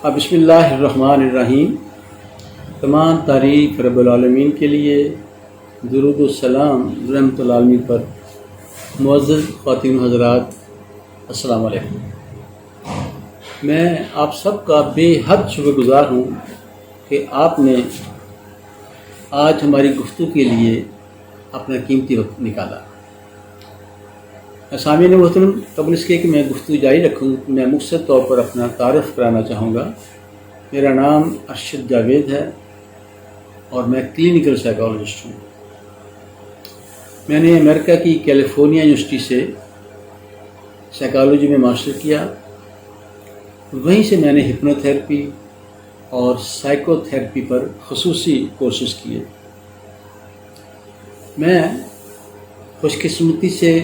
بسم اللہ الرحمن الرحیم۔ تمام تعریف رب العالمین کے لیے، درود و سلام رحمت العالمین پر۔ معزز خواتین و حضرات، السلام علیکم۔ میں آپ سب کا بے حد شکر گزار ہوں کہ آپ نے آج ہماری گفتگو کے لیے اپنا قیمتی وقت نکالا۔ سامعین محترم، قبل اس کے کہ میں گفتگو جاری رکھوں، میں مختصر طور پر اپنا تعارف کرانا چاہوں گا۔ میرا نام ارشد جاوید ہے اور میں کلینکل سائیکالوجسٹ ہوں۔ میں نے امریکہ کی کیلیفورنیا یونیورسٹی سے سائیکالوجی میں ماسٹر کیا، وہیں سے میں نے ہپنو تھراپی اور سائیکو تھراپی پر خصوصی کورسز کیے۔ میں خوش قسمتی سے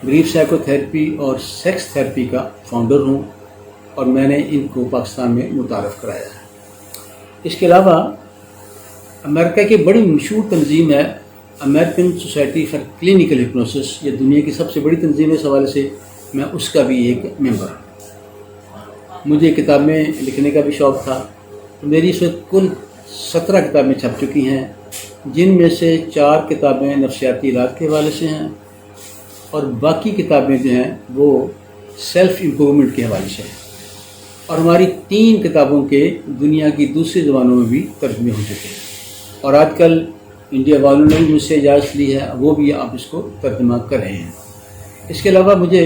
بریف سائیکو تھراپی اور سیکس تھراپی کا فاؤنڈر ہوں اور میں نے ان کو پاکستان میں متعارف کرایا ہے۔ اس کے علاوہ امریکہ کی بڑی مشہور تنظیم ہے American society for clinical hypnosis, یہ دنیا کی سب سے بڑی تنظیم ہے، اس حوالے سے میں اس کا بھی ایک ممبر ہوں۔ مجھے کتابیں لکھنے کا بھی شوق تھا، میری اس وقت کل 17 کتابیں چھپ چکی ہیں، جن میں سے 4 کتابیں نفسیاتی علاج کے حوالے سے ہیں اور باقی کتابیں جو ہیں وہ سیلف امپرومنٹ کے حوالے سے ہیں، اور ہماری 3 کتابوں کے دنیا کی دوسری زبانوں میں بھی ترجمے ہو چکے ہیں، اور آج کل انڈیا والوں نے بھی مجھ سے اجازت لی ہے، وہ بھی آپ اس کو ترجمہ کر رہے ہیں۔ اس کے علاوہ مجھے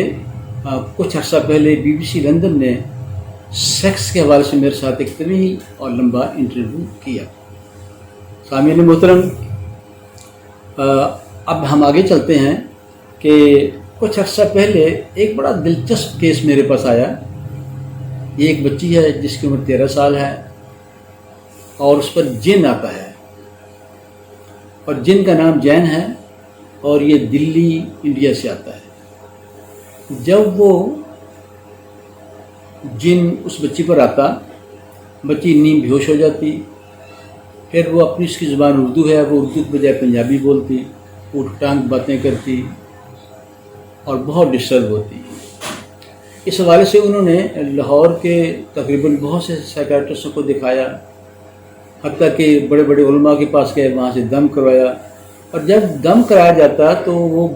کچھ عرصہ پہلے BBC لندن نے سیکس کے حوالے سے میرے ساتھ ایک طویل اور لمبا انٹرویو کیا۔ سامعین محترم، اب ہم آگے چلتے ہیں کہ کچھ عرصہ پہلے ایک بڑا دلچسپ کیس میرے پاس آیا۔ یہ ایک بچی ہے جس کی عمر 13 سال ہے اور اس پر جن آتا ہے، اور جن کا نام جین ہے اور یہ دلی انڈیا سے آتا ہے۔ جب وہ جن اس بچی پر آتا، بچی نیم بے ہوش ہو جاتی، پھر وہ اپنی اس کی زبان اردو ہے، وہ اردو کے بجائے پنجابی بولتی، اوٹ ٹانگ باتیں کرتی اور بہت ڈسٹرب ہوتی۔ اس حوالے سے انہوں نے لاہور کے تقریباً بہت سے سائیکیٹرسٹوں کو دکھایا، حتیٰ کہ بڑے بڑے علماء کے پاس گئے، وہاں سے دم کروایا، اور جب دم کرایا جاتا تو وہ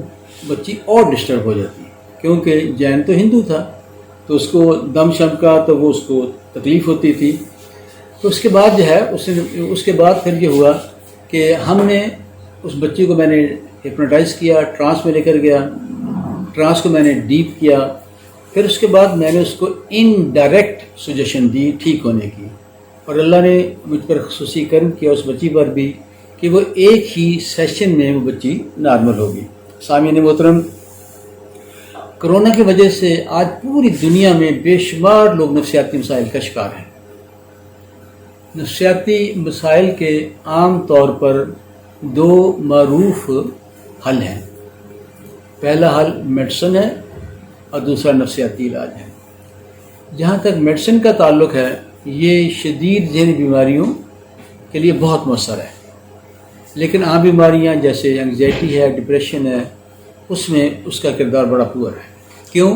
بچی اور ڈسٹرب ہو جاتی، کیونکہ جین تو ہندو تھا، تو اس کو دم شم کا تو وہ اس کو تکلیف ہوتی تھی۔ تو اس کے بعد جو ہے اس کے بعد پھر یہ ہوا کہ ہم نے اس بچی کو، میں نے ہپنوٹائز کیا، ٹرانس میں لے کر گیا، ٹرانس کو میں نے ڈیپ کیا، پھر اس کے بعد میں نے اس کو انڈائریکٹ سجیشن دی ٹھیک ہونے کی، اور اللہ نے مجھ پر خصوصی کرم کیا اس بچی پر بھی کہ وہ ایک ہی سیشن میں وہ بچی نارمل ہوگی۔ سامعین محترم، کرونا کی وجہ سے آج پوری دنیا میں بے شمار لوگ نفسیاتی مسائل کا شکار ہیں۔ نفسیاتی مسائل کے عام طور پر 2 معروف حل ہیں۔ پہلا حل میڈیسن ہے اور دوسرا نفسیاتی علاج ہے۔ جہاں تک میڈیسن کا تعلق ہے، یہ شدید ذہنی بیماریوں کے لیے بہت مؤثر ہے، لیکن عام بیماریاں جیسے انگزائٹی ہے، ڈپریشن ہے، اس میں اس کا کردار بڑا پور ہے۔ کیوں؟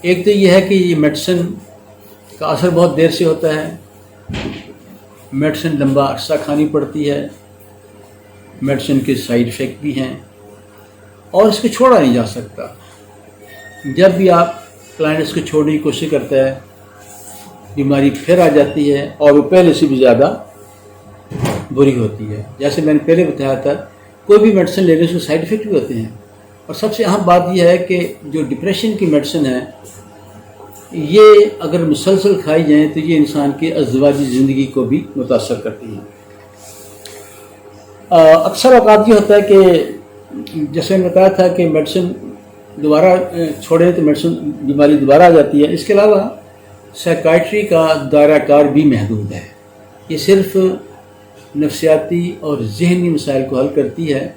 ایک تو یہ ہے کہ یہ میڈیسن کا اثر بہت دیر سے ہوتا ہے، میڈیسن لمبا عرصہ کھانی پڑتی ہے، میڈیسن کے سائیڈ ایفیکٹ بھی ہیں، اور اس کو چھوڑا نہیں جا سکتا۔ جب بھی آپ کلائنٹ اس کو چھوڑنے کی کوشش کرتا ہے، بیماری پھر آ جاتی ہے اور وہ پہلے سے بھی زیادہ بری ہوتی ہے۔ جیسے میں نے پہلے بتایا تھا، کوئی بھی میڈیسن لینے سے سائیڈ ایفیکٹ بھی ہوتے ہیں، اور سب سے اہم بات یہ ہے کہ جو ڈپریشن کی میڈیسن ہے، یہ اگر مسلسل کھائی جائیں تو یہ انسان کی ازدواجی زندگی کو بھی متاثر کرتی ہیں۔ اکثر اوقات یہ ہوتا ہے کہ جیسے میں نے بتایا تھا کہ میڈیسن دوبارہ چھوڑیں تو میڈیسن بیماری دوبارہ آ جاتی ہے۔ اس کے علاوہ سائیکائٹری کا دائرہ کار بھی محدود ہے، یہ صرف نفسیاتی اور ذہنی مسائل کو حل کرتی ہے۔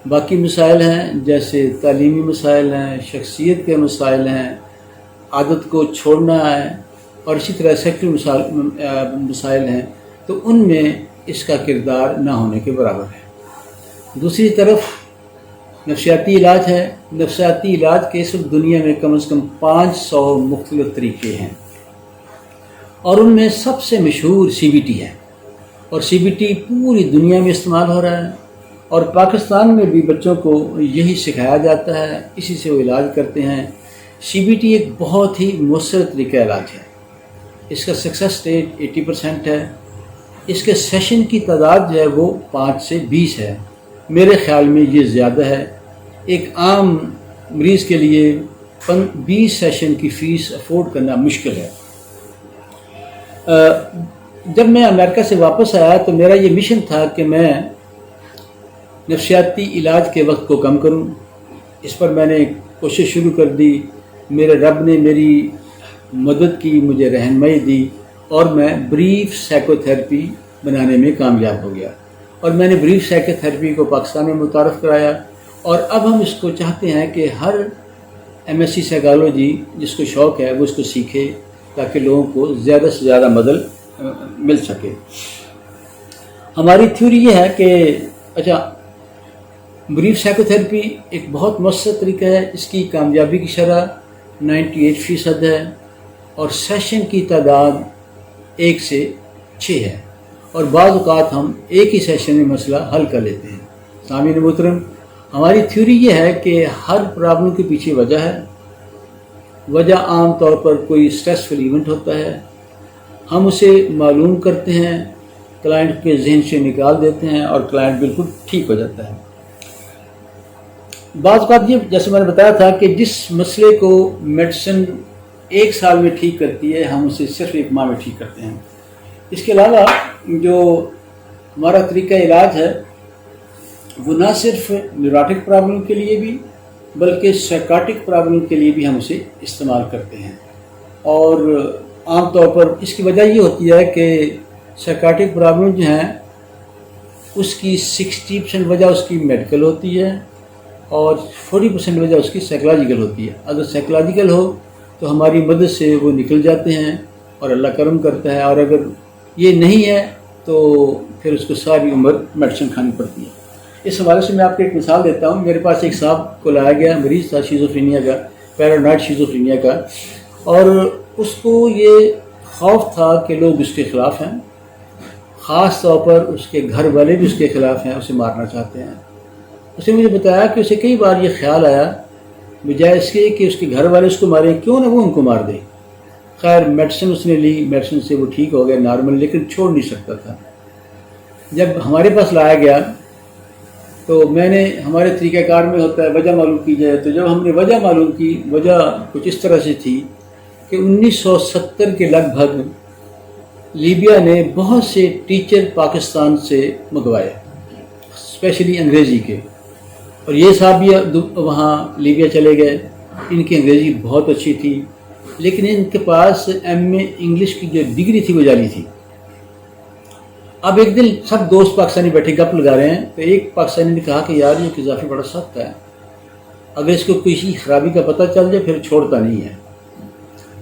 باقی مسائل ہیں جیسے تعلیمی مسائل ہیں، شخصیت کے مسائل ہیں، عادت کو چھوڑنا ہے، اور اسی طرح سیکٹری مسائل ہیں، تو ان میں اس کا کردار نہ ہونے کے برابر ہے۔ دوسری طرف نفسیاتی علاج ہے۔ نفسیاتی علاج کے اس وقت دنیا میں کم از کم 500 مختلف طریقے ہیں، اور ان میں سب سے مشہور CBT ہے، اور CBT پوری دنیا میں استعمال ہو رہا ہے، اور پاکستان میں بھی بچوں کو یہی سکھایا جاتا ہے، اسی سے وہ علاج کرتے ہیں۔ CBT ایک بہت ہی مؤثر طریقہ علاج ہے، اس کا سکسیس ریٹ 80% ہے، اس کے سیشن کی تعداد جو ہے وہ 5 سے 20 ہے، میرے خیال میں یہ زیادہ ہے۔ ایک عام مریض کے لیے 20 سیشن کی فیس افورڈ کرنا مشکل ہے۔ جب میں امریکہ سے واپس آیا تو میرا یہ مشن تھا کہ میں نفسیاتی علاج کے وقت کو کم کروں، اس پر میں نے کوشش شروع کر دی۔ میرے رب نے میری مدد کی، مجھے رہنمائی دی، اور میں بریف سائیکو تھراپی بنانے میں کامیاب ہو گیا، اور میں نے بریف سائیکو تھراپی کو پاکستان میں متعارف کرایا، اور اب ہم اس کو چاہتے ہیں کہ ہر MSc سائیکالوجی جس کو شوق ہے وہ اس کو سیکھے، تاکہ لوگوں کو زیادہ سے زیادہ مدد مل سکے۔ ہماری تھیوری یہ ہے کہ بریف سائیکو تھراپی ایک بہت مؤثر طریقہ ہے، اس کی کامیابی کی شرح 98% ہے، اور سیشن کی تعداد 1 سے 6 ہے، اور بعض اوقات ہم ایک ہی سیشن میں مسئلہ حل کر لیتے ہیں۔ سامعین محترم، ہماری تھیوری یہ ہے کہ ہر پرابلم کے پیچھے وجہ ہے۔ وجہ عام طور پر کوئی اسٹریسفل ایونٹ ہوتا ہے، ہم اسے معلوم کرتے ہیں، کلائنٹ کے ذہن سے نکال دیتے ہیں، اور کلائنٹ بالکل ٹھیک ہو جاتا ہے۔ بعض اوقات یہ جیسے میں نے بتایا تھا کہ جس مسئلے کو میڈیسن 1 سال میں ٹھیک کرتی ہے، ہم اسے صرف 1 ماہ میں ٹھیک کرتے ہیں۔ اس کے علاوہ جو ہمارا طریقہ علاج ہے وہ نہ صرف نیوروٹک پرابلم کے لیے بھی بلکہ سائیکاٹک پرابلم کے لیے بھی ہم اسے استعمال کرتے ہیں، اور عام طور پر اس کی وجہ یہ ہوتی ہے کہ سائیکاٹک پرابلم جو ہیں اس کی 60% وجہ اس کی میڈیکل ہوتی ہے، اور 40% وجہ اس کی سائیکولوجیکل ہوتی ہے۔ اگر سائیکولوجیکل ہو تو ہماری مدد سے وہ نکل جاتے ہیں اور اللہ کرم کرتا ہے، اور اگر یہ نہیں ہے تو پھر اس کو ساری عمر میڈیسن کھانی پڑتی ہے۔ اس حوالے سے میں آپ کو ایک مثال دیتا ہوں۔ میرے پاس ایک صاحب کو لایا گیا، مریض تھا شیزوفرینیا کا، پیرانوئڈ شیزوفرینیا کا، اور اس کو یہ خوف تھا کہ لوگ اس کے خلاف ہیں، خاص طور پر اس کے گھر والے بھی اس کے خلاف ہیں، اسے مارنا چاہتے ہیں۔ اس نے مجھے بتایا کہ اسے کئی بار یہ خیال آیا بجائے اس کے کہ اس کے گھر والے اس کو ماریں، کیوں نہ وہ ان کو مار دیں۔ خیر میڈیسن اس نے لی، میڈیسن سے وہ ٹھیک ہو گیا نارمل، لیکن چھوڑ نہیں سکتا تھا۔ جب ہمارے پاس لایا گیا تو میں نے، ہمارے طریقہ کار میں ہوتا ہے وجہ معلوم کی جائے، تو جب ہم نے وجہ معلوم کی، وجہ کچھ اس طرح سے تھی کہ 1970 کے لگ بھگ لیبیا نے بہت سے ٹیچر پاکستان سے منگوائے، اسپیشلی انگریزی کے، اور یہ صاحب بھی وہاں لیبیا چلے گئے۔ ان کی انگریزی بہت اچھی تھی، لیکن ان کے پاس MA انگلش کی جو ڈگری تھی وہ جعلی تھی۔ اب ایک دن سب دوست پاکستانی بیٹھے گپ لگا رہے ہیں، تو ایک پاکستانی نے کہا کہ یار یہ قذافی بڑا سخت ہے، اگر اس کو کسی خرابی کا پتہ چل جائے پھر چھوڑتا نہیں ہے۔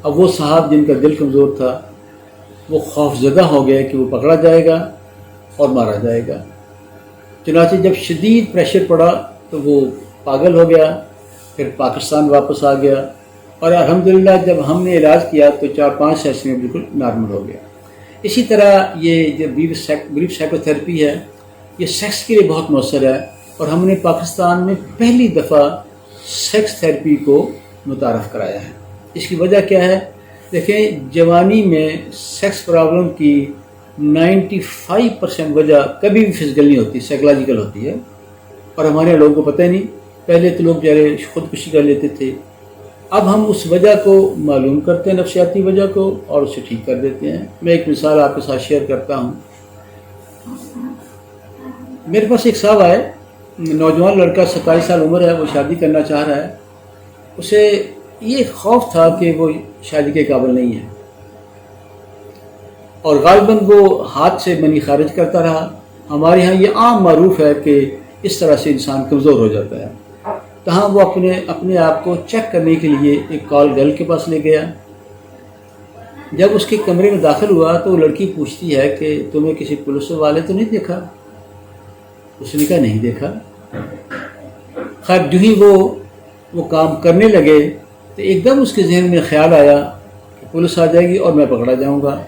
اب وہ صاحب جن کا دل کمزور تھا وہ خوف زدہ ہو گئے کہ وہ پکڑا جائے گا اور مارا جائے گا۔ چنانچہ جب شدید پریشر پڑا تو وہ پاگل ہو گیا، پھر پاکستان واپس آ گیا، اور الحمدللہ جب ہم نے علاج کیا تو 4-5 سیشن میں بالکل نارمل ہو گیا۔ اسی طرح یہ جو بریف سائیکو تھراپی ہے یہ سیکس کے لیے بہت مؤثر ہے، اور ہم نے پاکستان میں پہلی دفعہ سیکس تھراپی کو متعارف کرایا ہے۔ اس کی وجہ کیا ہے؟ دیکھیں، جوانی میں سیکس پرابلم کی 95% وجہ کبھی بھی فزیکل نہیں ہوتی، سائیکولوجیکل ہوتی ہے، اور ہمارے لوگوں کو پتہ ہی نہیں۔ پہلے تو لوگ بیچارے خودکشی کر لیتے تھے، اب ہم اس وجہ کو معلوم کرتے ہیں، نفسیاتی وجہ کو، اور اسے ٹھیک کر دیتے ہیں۔ میں ایک مثال آپ کے ساتھ شیئر کرتا ہوں۔ میرے پاس ایک صاحب آئے، نوجوان لڑکا، 27 سال عمر ہے، وہ شادی کرنا چاہ رہا ہے۔ اسے یہ خوف تھا کہ وہ شادی کے قابل نہیں ہے، اور غالباً وہ ہاتھ سے منی خارج کرتا رہا۔ ہمارے ہاں یہ عام معروف ہے کہ اس طرح سے انسان کمزور ہو جاتا ہے۔ تاہم وہ اپنے آپ کو چیک کرنے کے لیے ایک کال گرل کے پاس لے گیا۔ جب اس کے کمرے میں داخل ہوا تو وہ لڑکی پوچھتی ہے کہ تمہیں کسی پولیس والے تو نہیں دیکھا؟ اس نے کہا نہیں دیکھا۔ خیر جو ہی وہ کام کرنے لگے تو ایک دم اس کے ذہن میں خیال آیا کہ پولیس آ جائے گی اور میں پکڑا جاؤں گا.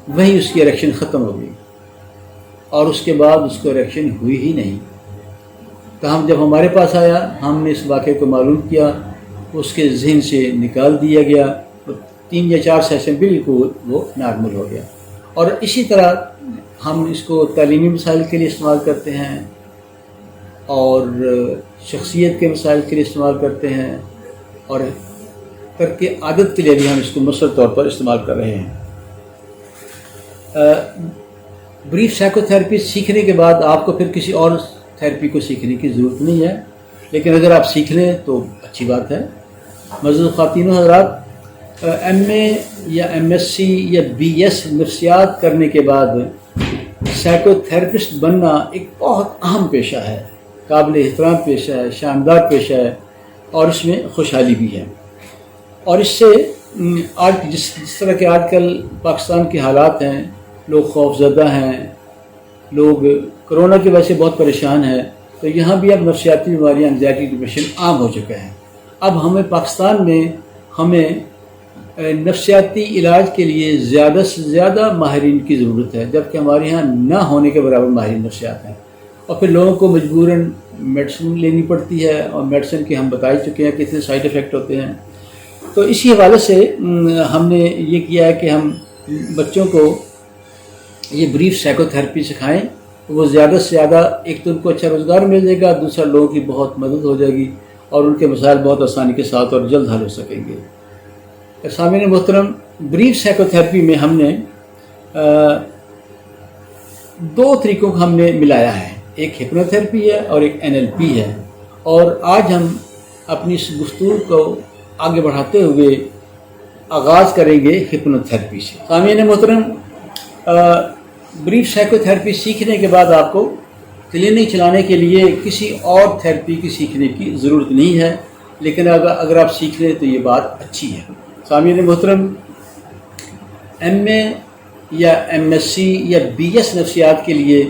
وہیں اس کی اریکشن ختم ہو گئی اور اس کے بعد اس کو اریکشن ہوئی ہی نہیں. تاہم جب ہمارے پاس آیا ہم نے اس واقعے کو معلوم کیا، اس کے ذہن سے نکال دیا گیا، 3 یا 4 سیشن بالکل وہ نارمل ہو گیا. اور اسی طرح ہم اس کو تعلیمی مسائل کے لیے استعمال کرتے ہیں اور شخصیت کے مسائل کے لیے استعمال کرتے ہیں اور ترک عادت کے لیے بھی ہم اس کو مؤثر طور پر استعمال کر رہے ہیں. بریف سائیکو تھراپی سیکھنے کے بعد آپ کو پھر کسی اور تھراپی کو سیکھنے کی ضرورت نہیں ہے، لیکن اگر آپ سیکھ لیں تو اچھی بات ہے. معزز خواتین و حضرات، ایم اے یا ایم ایس سی یا بی ایس نفسیات کرنے کے بعد سائیکو تھراپسٹ بننا ایک بہت اہم پیشہ ہے، قابل احترام پیشہ ہے، شاندار پیشہ ہے اور اس میں خوشحالی بھی ہے. اور اس سے آج جس طرح کے آج کل پاکستان کے حالات ہیں، لوگ خوف زدہ ہیں، لوگ کرونا کی وجہ سے بہت پریشان ہیں، تو یہاں بھی اب نفسیاتی بیماریاں، انزائٹی، ڈپریشن عام ہو چکا ہے. اب ہمیں پاکستان میں نفسیاتی علاج کے لیے زیادہ سے زیادہ ماہرین کی ضرورت ہے، جبکہ ہمارے یہاں نہ ہونے کے برابر ماہرین نفسیات ہیں. اور پھر لوگوں کو مجبوراً میڈیسن لینی پڑتی ہے، اور میڈیسن کے ہم بتا ہی چکے ہیں کتنے سائیڈ افیکٹ ہوتے ہیں. تو اسی حوالے سے ہم نے یہ کیا ہے کہ ہم بچوں کو یہ بریف سائیکو تھراپی سکھائیں. وہ زیادہ سے زیادہ ایک تو ان کو اچھا روزگار مل جائے گا، دوسرا لوگوں کی بہت مدد ہو جائے گی اور ان کے مسائل بہت آسانی کے ساتھ اور جلد حل ہو سکیں گے. سامعین محترم، بریف سائیکو تھراپی میں ہم نے 2 طریقوں کو ہم نے ملایا ہے، ایک ہپنو تھراپی ہے اور ایک NLP ہے. اور آج ہم اپنی اس گفتگو کو آگے بڑھاتے ہوئے آغاز کریں گے ہپنو تھراپی سے. سامعین محترم، بریف سائیکو تھراپی سیکھنے کے بعد آپ کو کلینک چلانے کے لیے کسی اور تھراپی کی سیکھنے کی ضرورت نہیں ہے، لیکن اگر آپ سیکھ لیں تو یہ بات اچھی ہے. سامعین محترم، ایم اے یا ایم ایس سی یا بی ایس نفسیات کے لیے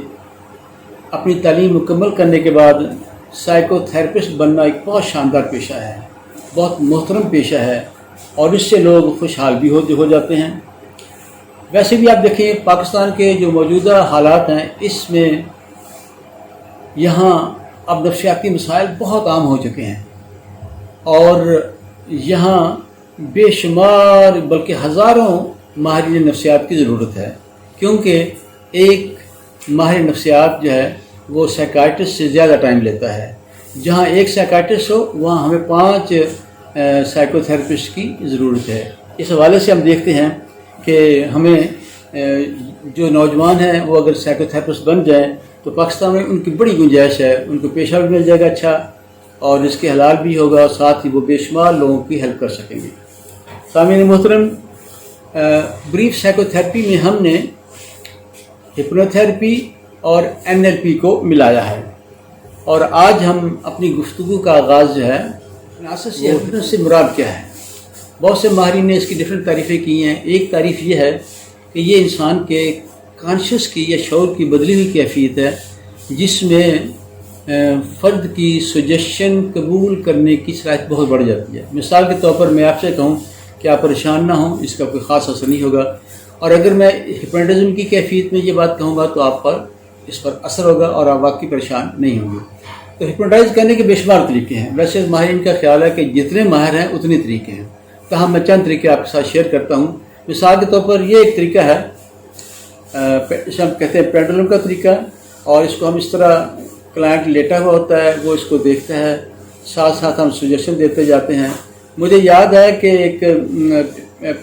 اپنی تعلیم مکمل کرنے کے بعد سائیکو تھراپسٹ بننا ایک بہت شاندار پیشہ ہے، بہت محترم پیشہ ہے اور اس سے لوگ خوشحال بھی ہو جاتے ہیں. ویسے بھی آپ دیکھیں پاکستان کے جو موجودہ حالات ہیں، اس میں یہاں اب نفسیاتی مسائل بہت عام ہو چکے ہیں اور یہاں بے شمار بلکہ ہزاروں ماہرین نفسیات کی ضرورت ہے، کیونکہ ایک ماہر نفسیات جو ہے وہ سائیکائٹرسٹ سے زیادہ ٹائم لیتا ہے. جہاں ایک سائیکائٹرسٹ ہو وہاں ہمیں 5 سائیکو تھراپسٹ کی ضرورت ہے. اس حوالے سے ہم دیکھتے ہیں کہ ہمیں جو نوجوان ہیں وہ اگر سائیکو تھراپسٹ بن جائیں تو پاکستان میں ان کی بڑی گنجائش ہے، ان کو پیشہ بھی مل جائے گا اچھا اور اس کے حلال بھی ہوگا، اور ساتھ ہی وہ بے شمار لوگوں کی ہیلپ کر سکیں گے. سامعین محترم، بریف سائیکو تھراپی میں ہم نے ہپنو تھراپی اور NLP کو ملایا ہے اور آج ہم اپنی گفتگو کا آغاز جو ہے ہپنوس سے مراد کیا ہے. بہت سے ماہرین نے اس کی ڈفرینٹ تعریفیں کی ہیں. ایک تعریف یہ ہے کہ یہ انسان کے کانشیس کی یا شعور کی بدلی ہوئی کیفیت ہے جس میں فرد کی سجیشن قبول کرنے کی صلاحیت بہت بڑھ جاتی ہے. مثال کے طور پر میں آپ سے کہوں کہ آپ پریشان نہ ہوں، اس کا کوئی خاص اثر نہیں ہوگا، اور اگر میں ہپنوٹزم کی کیفیت میں یہ بات کہوں گا تو آپ پر اس پر اثر ہوگا اور آپ واقعی پریشان نہیں ہوں گے. تو ہپنوٹائز کرنے کے بے شمار طریقے ہیں. ویسے ماہرین کا خیال ہے کہ جتنے ماہر ہیں اتنے طریقے ہیں، تاہم میں چند طریقے آپ کے ساتھ شیئر کرتا ہوں. مثال کے طور پر یہ ایک طریقہ ہے، اسے ہم کہتے ہیں پینڈولم کا طریقہ، اور اس کو ہم اس طرح کلائنٹ لیٹا ہوا ہوتا ہے، وہ اس کو دیکھتا ہے، ساتھ ساتھ ہم سجیشن دیتے جاتے ہیں. مجھے یاد ہے کہ ایک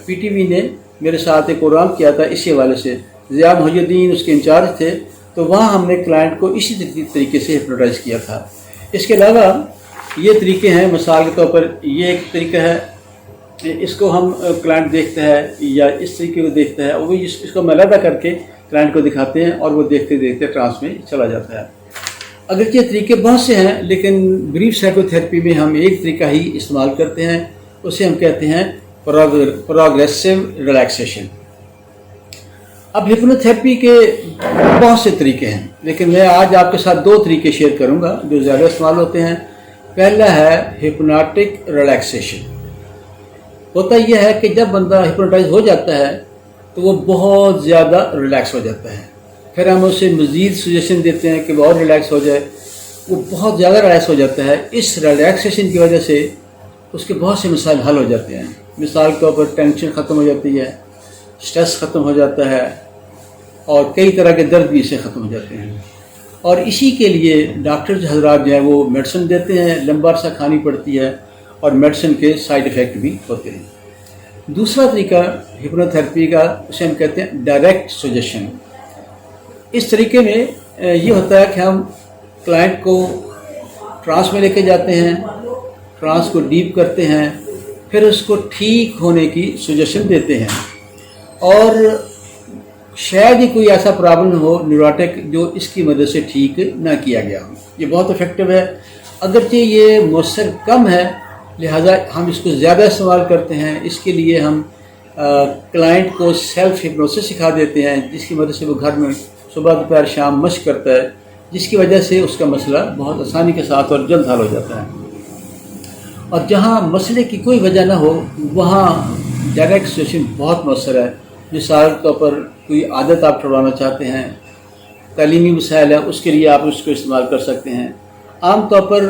PTV نے میرے ساتھ ایک پروگرام کیا تھا اسی حوالے سے، ضیاء محی الدین اس کے انچارج تھے، تو وہاں ہم نے کلائنٹ کو اسی طریقے سے ہپنوٹائز کیا تھا. اس کے علاوہ یہ طریقے ہیں، مثال کے طور پر یہ ایک طریقہ ہے، اس کو ہم کلائنٹ دیکھتا ہے یا اس طریقے کو دیکھتا ہے، اور وہ اس کو علیحدہ کر کے کلائنٹ کو دکھاتے ہیں اور وہ دیکھتے دیکھتے ٹرانس میں چلا جاتا ہے. اگرچہ طریقے بہت سے ہیں، لیکن بریف سائیکو تھراپی میں ہم ایک طریقہ ہی استعمال کرتے ہیں، اسے ہم کہتے ہیں پروگریسو ریلیکسیشن. اب ہپنو تھراپی کے بہت سے طریقے ہیں، لیکن میں آج آپ کے ساتھ 2 طریقے شیئر کروں گا جو زیادہ استعمال ہوتے ہیں. پہلا ہے ہپناٹک ریلیکسیشن. ہوتا یہ ہے کہ جب بندہ ہپنوٹائز ہو جاتا ہے تو وہ بہت زیادہ ریلیکس ہو جاتا ہے. پھر ہم اسے مزید سجیشن دیتے ہیں کہ وہ اور ریلیکس ہو جائے. وہ بہت زیادہ ریلیکس ہو جاتا ہے. اس ریلیکسیشن کی وجہ سے اس کے بہت سے مسائل حل ہو جاتے ہیں. مثال کے طور پر ٹینشن ختم ہو جاتی ہے، اسٹریس ختم ہو جاتا ہے، اور کئی طرح کے درد بھی اسے ختم ہو جاتے ہیں. اور اسی کے لیے ڈاکٹر حضرات جو ہیں وہ میڈیسن دیتے ہیں، لمبا عرصہ کھانی پڑتی ہے، اور میڈیسن کے سائیڈ افیکٹ بھی ہوتے ہیں. دوسرا طریقہ ہپنو تھراپی کا اسے ہم کہتے ہیں ڈائریکٹ سجیشن. اس طریقے میں یہ ہوتا ہے کہ ہم کلائنٹ کو ٹرانس میں لے کے جاتے ہیں، ٹرانس کو ڈیپ کرتے ہیں، پھر اس کو ٹھیک ہونے کی سجیشن دیتے ہیں. اور شاید ہی کوئی ایسا پرابلم ہو نیوروٹک جو اس کی مدد سے ٹھیک نہ کیا گیا ہو. یہ بہت افیکٹو ہے. اگرچہ یہ مؤثر کم ہے، لہذا ہم اس کو زیادہ استعمال کرتے ہیں. اس کے لیے ہم کلائنٹ کو سیلف ہپنوسس سکھا دیتے ہیں، جس کی مدد سے وہ گھر میں صبح دوپہر شام مشق کرتا ہے، جس کی وجہ سے اس کا مسئلہ بہت آسانی کے ساتھ اور جلد حل ہو جاتا ہے. اور جہاں مسئلے کی کوئی وجہ نہ ہو وہاں ڈائریکٹ سجیشن بہت مؤثر ہے. مثال کے طور پر کوئی عادت آپ چھڑوانا چاہتے ہیں، تعلیمی مسائل ہے، اس کے لیے آپ اس کو استعمال کر سکتے ہیں. عام طور پر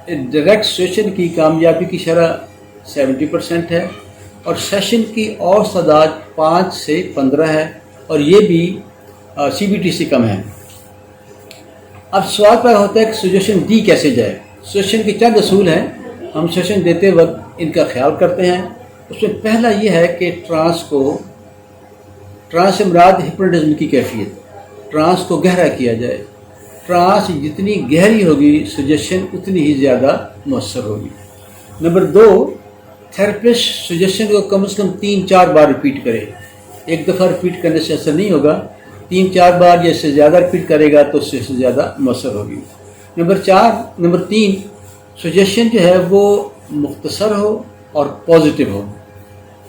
ڈائریکٹ سیشن کی کامیابی کی شرح 70% ہے، اور سیشن کی اور تعداد 5 سے 15 ہے، اور یہ بھی CBT سے کم ہے. اب سوال پیدا ہوتا ہے کہ سجیشن دی کیسے جائے. سجیشن کے چند اصول ہیں. ہم سجیشن دیتے وقت ان کا خیال کرتے ہیں. اس میں پہلا یہ ہے کہ ٹرانس سے مراد ہپنوٹزم کی کیفیت، ٹرانس کو گہرا کیا جائے. ٹرانس جتنی گہری ہوگی سجیشن اتنی ہی زیادہ مؤثر ہوگی. نمبر 2، تھراپسٹ سجیشن کو کم از کم 3-4 بار ریپیٹ کرے. ایک دفعہ ریپیٹ کرنے سے اثر نہیں ہوگا، 3-4 بار یا اس سے زیادہ ریپیٹ کرے گا تو اس سے زیادہ مؤثر ہوگی. نمبر 3، سجیشن جو ہے وہ مختصر ہو اور پازیٹیو ہو.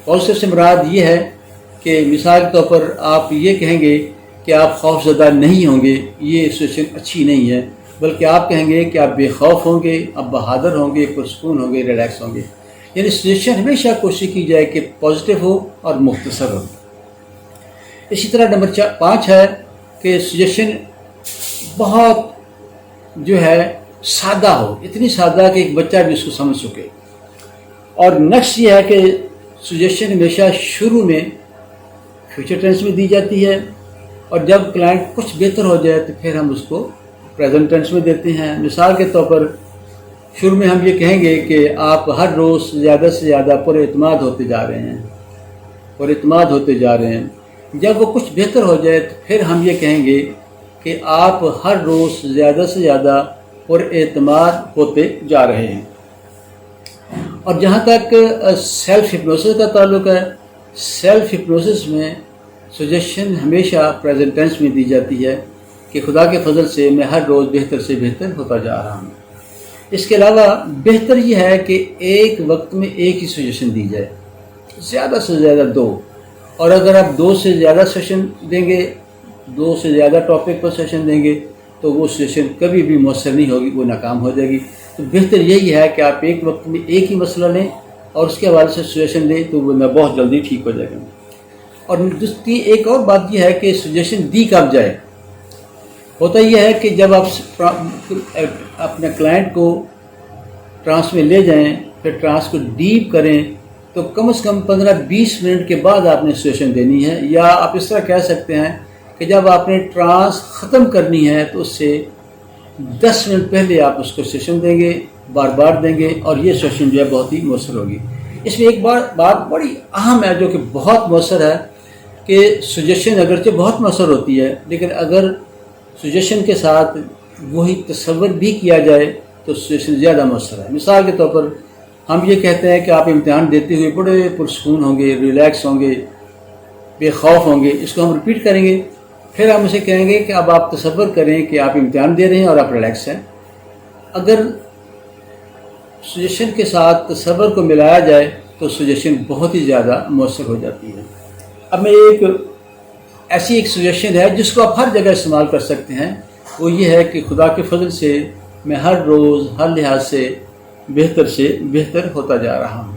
پازیٹیو سے مراد یہ ہے کہ مثال کے طور پر آپ یہ کہیں گے کہ آپ خوف زدہ نہیں ہوں گے، یہ سچویشن اچھی نہیں ہے، بلکہ آپ کہیں گے کہ آپ بے خوف ہوں گے، آپ بہادر ہوں گے، پرسکون ہوں گے، ریلیکس ہوں گے. یعنی سچویشن ہمیشہ کوشش کی جائے کہ پازیٹیو ہو اور مختصر ہو. اسی طرح نمبر 5 ہے کہ سجیشن بہت جو ہے سادہ ہو، اتنی سادہ کہ ایک بچہ بھی اس کو سمجھ سکے. اور نیکسٹ یہ ہے کہ سجیشن ہمیشہ شروع میں فیوچر ٹینس میں دی جاتی ہے، اور جب کلائنٹ کچھ بہتر ہو جائے تو پھر ہم اس کو پریزنٹ ٹینس میں دیتے ہیں. مثال کے طور پر شروع میں ہم یہ کہیں گے کہ آپ ہر روز زیادہ سے زیادہ پر اعتماد ہوتے جا رہے ہیں. جب وہ کچھ بہتر ہو جائے تو پھر ہم یہ کہیں گے کہ آپ ہر روز زیادہ سے زیادہ پر اعتماد ہوتے جا رہے ہیں. اور جہاں تک سیلف ہپنوسس کا تعلق ہے، سیلف ہپنوسس میں سجیشن ہمیشہ پریزنٹ ٹینس میں دی جاتی ہے کہ خدا کے فضل سے میں ہر روز بہتر سے بہتر ہوتا جا رہا ہوں. اس کے علاوہ بہتر یہ ہے کہ ایک وقت میں ایک ہی سجیشن دی جائے، زیادہ سے زیادہ 2. اور اگر آپ 2 سے زیادہ سیشن دیں گے، 2 سے زیادہ ٹاپک پر سیشن دیں گے تو وہ سیشن کبھی بھی مؤثر نہیں ہوگی، وہ ناکام ہو جائے گی. تو بہتر یہی ہے کہ آپ ایک وقت میں ایک ہی مسئلہ لیں اور اس کے حوالے سے سجیشن دیں تو وہ بہت جلدی ٹھیک ہو جائے گا. اور دوسری ایک اور بات یہ ہے کہ سجیشن دی کب جائے. ہوتا یہ ہے کہ جب آپ اپنے کلائنٹ کو ٹرانس میں لے جائیں، پھر ٹرانس کو ڈیپ کریں، تو کم از کم 15-20 منٹ کے بعد آپ نے سجیشن دینی ہے. یا آپ اس طرح کہہ سکتے ہیں کہ جب آپ نے ٹرانس ختم کرنی ہے تو اس سے 10 منٹ پہلے آپ اس کو سیشن دیں گے، بار بار دیں گے، اور یہ سیشن جو ہے بہت ہی مؤثر ہوگی. اس میں ایک بات بڑی اہم ہے جو کہ بہت مؤثر ہے کہ سجیشن اگرچہ بہت مؤثر ہوتی ہے، لیکن اگر سجیشن کے ساتھ وہی تصور بھی کیا جائے تو سجیشن زیادہ مؤثر ہے. مثال کے طور پر ہم یہ کہتے ہیں کہ آپ امتحان دیتے ہوئے بڑے پرسکون ہوں گے، ریلیکس ہوں گے، بے خوف ہوں گے. اس کو ہم ریپیٹ کریں گے، پھر ہم اسے کہیں گے کہ اب آپ تصور کریں کہ آپ امتحان دے رہے ہیں اور آپ ریلیکس ہیں. اگر سجیشن کے ساتھ تصور کو ملایا جائے تو سجیشن بہت ہی زیادہ مؤثر ہو جاتی ہے. اب میں ایسی ایک سجیشن ہے جس کو آپ ہر جگہ استعمال کر سکتے ہیں. وہ یہ ہے کہ خدا کے فضل سے میں ہر روز ہر لحاظ سے بہتر ہوتا جا رہا ہوں.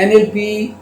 NLP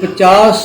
50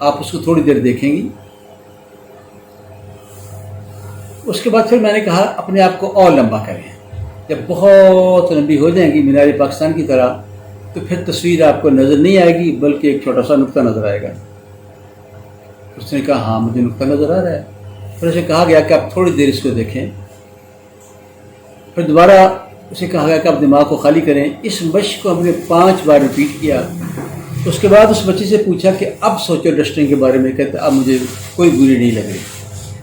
آپ اس کو تھوڑی دیر دیکھیں گی. اس کے بعد پھر میں نے کہا اپنے آپ کو اور لمبا کریں. جب بہت لمبی ہو جائیں گی مینار پاکستان کی طرح تو پھر تصویر آپ کو نظر نہیں آئے گی بلکہ ایک چھوٹا سا نقطہ نظر آئے گا. اس نے کہا ہاں مجھے نقطہ نظر آ رہا ہے. پھر اسے کہا گیا کہ آپ تھوڑی دیر اس کو دیکھیں. پھر دوبارہ اسے کہا گیا کہ آپ دماغ کو خالی کریں. اس مشق کو ہم نے 5 بار ریپیٹ کیا. اس کے بعد اس بچے سے پوچھا کہ اب سوچو ڈسٹنگ کے بارے میں. کہتے اب مجھے کوئی بری نہیں لگ رہی.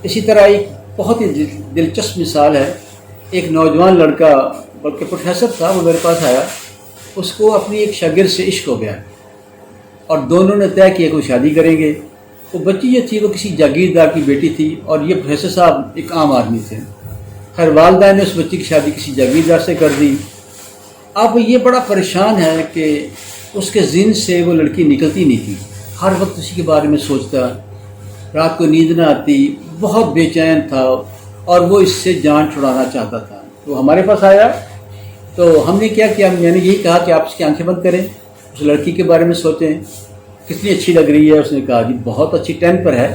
اسی طرح ایک بہت ہی دلچسپ مثال ہے. ایک نوجوان لڑکا بلکہ پروفیسر تھا, وہ میرے پاس آیا. اس کو اپنی ایک شاگرد سے عشق ہو گیا اور دونوں نے طے کیا کہ وہ شادی کریں گے. وہ بچی جو تھی وہ کسی جاگیردار کی بیٹی تھی اور یہ پروفیسر صاحب ایک عام آدمی تھے. خیر والدہ نے اس بچی کی شادی کسی جاگیردار سے کر دی. اب یہ بڑا پریشان ہے کہ اس کے ذہن سے وہ لڑکی نکلتی نہیں تھی. ہر وقت اسی کے بارے میں سوچتا, رات کو نیند نہ آتی, بہت بے چین تھا اور وہ اس سے جان چھڑانا چاہتا تھا. وہ ہمارے پاس آیا تو ہم نے کیا کیا, میں نے یہی کہا کہ آپ اس کی آنکھیں بند کریں, اس لڑکی کے بارے میں سوچیں کتنی اچھی لگ رہی ہے. اس نے کہا جی بہت اچھی 10 پر ہے.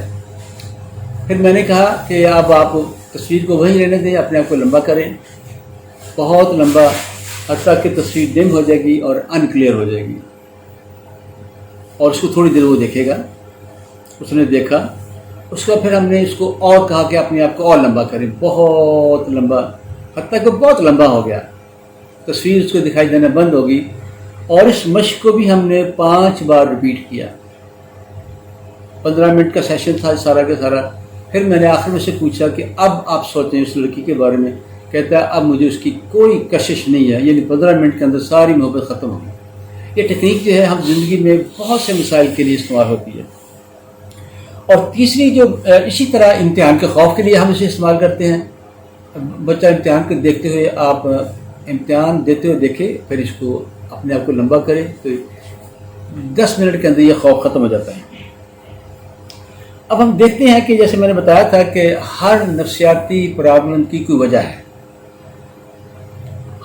پھر میں نے کہا کہ اب آپ تصویر کو وہیں رہنے دیں, اپنے آپ کو لمبا کریں, بہت لمبا, حتیٰ کہ تصویر ڈم ہو جائے گی اور ان کلیئر ہو جائے گی. اور اس کو تھوڑی دیر وہ دیکھے گا. اس نے دیکھا. اس کا پھر ہم نے اس کو اور کہا کہ اپنے آپ کو اور لمبا کریں, بہت لمبا, حتیٰ کہ بہت لمبا ہو گیا. تصویر اس کو دکھائی دینا بند ہوگی. اور اس مشق کو بھی ہم نے 5 بار ریپیٹ کیا. 15 منٹ کا سیشن تھا سارا کا سارا. پھر میں نے آخر میں سے پوچھا کہ اب آپ سوچیں اس لڑکی کے بارے میں. کہتا ہے اب مجھے اس کی کوئی کشش نہیں ہے. یعنی 15 منٹ کے اندر ساری محبت ختم ہوگی. یہ ٹیکنیک جو ہے ہم زندگی میں بہت سے مسائل کے لیے استعمال ہوتی ہے. اور تیسری جو اسی طرح امتحان کے خوف کے لیے ہم اسے استعمال کرتے ہیں. بچہ امتحان کو دیکھتے ہوئے, آپ امتحان دیتے ہوئے دیکھیں, پھر اس کو اپنے آپ کو لمبا کریں تو 10 منٹ کے اندر یہ خوف ختم ہو جاتا ہے. اب ہم دیکھتے ہیں کہ جیسے میں نے بتایا تھا کہ ہر نفسیاتی پرابلم کی کوئی وجہ ہے.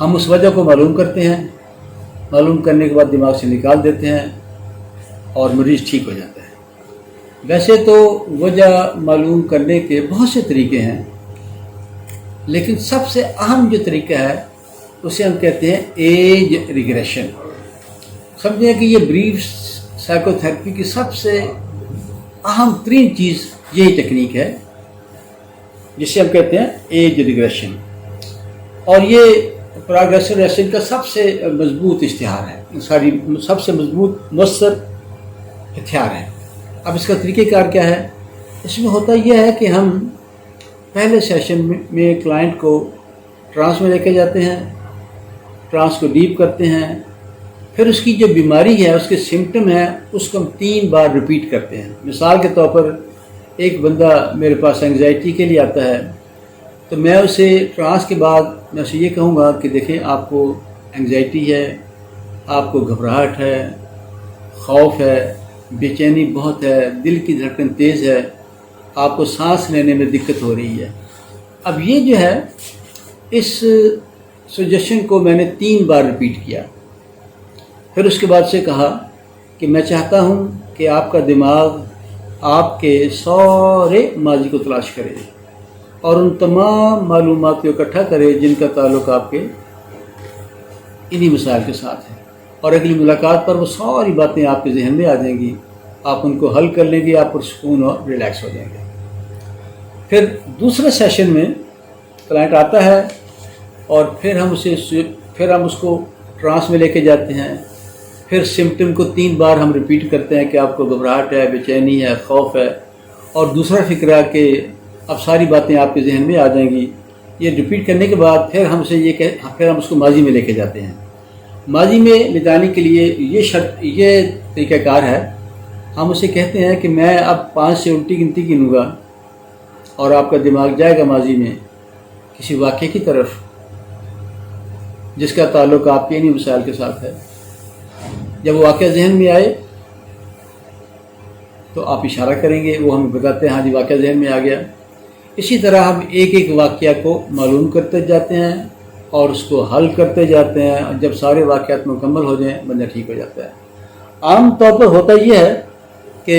ہم اس وجہ کو معلوم کرتے ہیں, معلوم کرنے کے بعد دماغ سے نکال دیتے ہیں اور مریض ٹھیک ہو جاتا ہے. ویسے تو وجہ معلوم کرنے کے بہت سے طریقے ہیں, لیکن سب سے اہم جو طریقہ ہے اسے ہم کہتے ہیں ایج ریگریشن. سمجھیں کہ یہ بریف سائیکو تھراپی کی سب سے اہم ترین چیز یہی ٹیکنیک ہے جسے ہم کہتے ہیں ایج ریگریشن. اور یہ پروگریسو کا سب سے مضبوط اشتہار ہے, سب سے مضبوط مؤثر ہتھیار ہے. اب اس کا طریقہ کار کیا ہے؟ اس میں ہوتا یہ ہے کہ ہم پہلے سیشن میں کلائنٹ کو ٹرانس میں لے کے جاتے ہیں, ٹرانس کو ڈیپ کرتے ہیں. پھر اس کی جو بیماری ہے, اس کے سمٹم ہیں, اس کو ہم 3 بار ریپیٹ کرتے ہیں. مثال کے طور پر ایک بندہ میرے پاس انگزائٹی کے لیے آتا ہے تو میں اسے ٹرانس کے بعد میں اسے یہ کہوں گا کہ دیکھیں آپ کو انگزائٹی ہے, آپ کو گھبراہٹ ہے, خوف ہے, بے چینی بہت ہے, دل کی دھڑکن تیز ہے, آپ کو سانس لینے میں دقت ہو رہی ہے. اب یہ جو ہے اس سجیشن کو میں نے 3 بار ریپیٹ کیا. پھر اس کے بعد سے کہا کہ میں چاہتا ہوں کہ آپ کا دماغ آپ کے سارے ماضی کو تلاش کرے اور ان تمام معلومات کو اکٹھا کرے جن کا تعلق آپ کے انہی مسائل کے ساتھ ہے. اور اگلی ملاقات پر وہ ساری باتیں آپ کے ذہن میں آ جائیں گی, آپ ان کو حل کر لیں گے, آپ پرسکون اور ریلیکس ہو جائیں گے. پھر دوسرے سیشن میں کلائنٹ آتا ہے اور پھر ہم اس کو ٹرانس میں لے کے جاتے ہیں. پھر سمٹم کو 3 بار ہم ریپیٹ کرتے ہیں کہ آپ کو گھبراہٹ ہے, بے چینی ہے, خوف ہے, اور دوسرا فکرہ کہ اب ساری باتیں آپ کے ذہن میں آ جائیں گی. یہ ریپیٹ کرنے کے بعد پھر ہم اس کو ماضی میں لے کے جاتے ہیں. ماضی میں لے جانے کے لیے یہ طریقہ کار ہے. ہم اسے کہتے ہیں کہ میں اب 5 سے الٹی گنتی گنوں گا اور آپ کا دماغ جائے گا ماضی میں کسی واقعے کی طرف جس کا تعلق آپ کے انہی مسائل کے ساتھ ہے. جب وہ واقعہ ذہن میں آئے تو آپ اشارہ کریں گے, وہ ہمیں بتاتے ہیں ہاں جی واقعہ ذہن میں آ گیا. اسی طرح ہم ایک ایک واقعہ کو معلوم کرتے جاتے ہیں اور اس کو حل کرتے جاتے ہیں, اور جب سارے واقعات مکمل ہو جائیں بندہ ٹھیک ہو جاتا ہے. عام طور پر ہوتا یہ ہے کہ